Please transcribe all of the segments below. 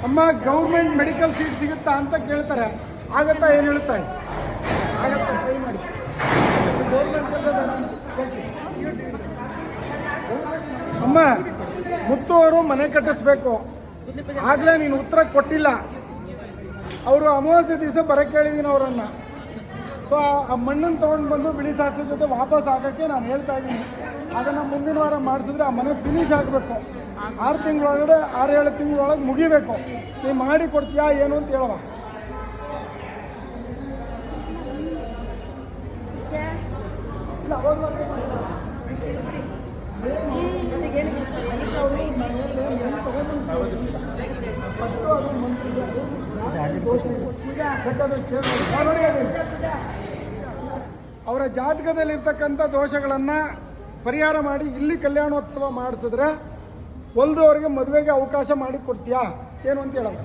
ಅಮ್ಮ government medical seat ಸಿಗುತ್ತಾ ಅಂತ ಕೇಳ್ತಾರೆ. ಆಗತ್ತಾ? ಏನು ಹೇಳ್ತಾ ಇದೆ? ಆಗತ್ತಾ? ಟ್ರೈ ಮಾಡಿ. ಅಮ್ಮ, ಮುತ್ತು ಅವರು ಮನೆ ಕಟ್ಟಿಸ್ಬೇಕು. ಆಗಲೇ ನೀನು ಉತ್ತರ ಕೊಟ್ಟಿಲ್ಲ. ಅವರು ಅಮಾವಾಸ್ಯೆ ದಿವಸ ಬರಕ್ಕೆ ಹೇಳಿದ್ದೀನಿ ಅವರನ್ನು. ಸೊ ಆ ಮಣ್ಣನ್ನು ತೊಗೊಂಡು ಬಂದು ಬಿಳಿ ಸಾಸಿವೆ ಜೊತೆ ವಾಪಸ್ ಹಾಕೋಕ್ಕೆ ನಾನು ಹೇಳ್ತಾ ಇದ್ದೀನಿ. ಅದನ್ನು ಮುಂದಿನ ವಾರ ಮಾಡಿಸಿದ್ರೆ ಆ ಮನೆ ಫಿನಿಶ್ ಆಗಬೇಕು. 6 ತಿಂಗಳೊಳಗಡೆ 6-7 ತಿಂಗಳೊಳಗೆ ಮುಗಿಬೇಕು. ನೀನು ಮಾಡಿ ಕೊಡ್ತೀಯಾ ಏನು ಅಂತ ಹೇಳುವ. ಇಲ್ಲ ಅವರ ಜಾತಕದಲ್ಲಿರ್ತಕ್ಕಂಥ ದೋಷಗಳನ್ನು ಪರಿಹಾರ ಮಾಡಿ ಇಲ್ಲಿ ಕಲ್ಯಾಣೋತ್ಸವ ಮಾಡಿಸಿದ್ರೆ ಹೊಲ್ದವರಿಗೆ ಮದುವೆಗೆ ಅವಕಾಶ ಮಾಡಿ ಕೊಡ್ತೀಯಾ ಏನು ಅಂತ ಹೇಳೋದು.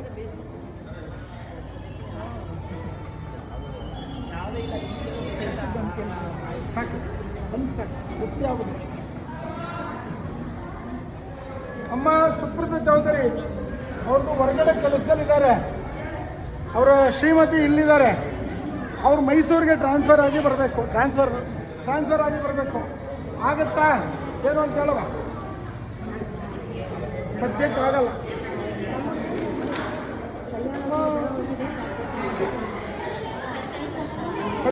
ಸಾಕು, ಒಂದು ಸಾಕು, ತೃಪ್ತಿ ಆಗುದು. ಅಮ್ಮ ಸುಪ್ರತ ಚೌಧರಿ ಅವ್ರದ್ದು ಹೊರಗಡೆ ಕೆಲಸದಲ್ಲಿದ್ದಾರೆ. ಅವರ ಶ್ರೀಮತಿ ಇಲ್ಲಿದ್ದಾರೆ. ಅವ್ರು ಮೈಸೂರಿಗೆ ಟ್ರಾನ್ಸ್ಫರ್ ಆಗಿ ಬರಬೇಕು. ಟ್ರಾನ್ಸ್ಫರ್ ಆಗಿ ಬರಬೇಕು. ಆಗತ್ತಾ ಏನು ಅಂತ ಹೇಳುವ. ಸದ್ಯಕ್ಕಾಗಲ್ಲ.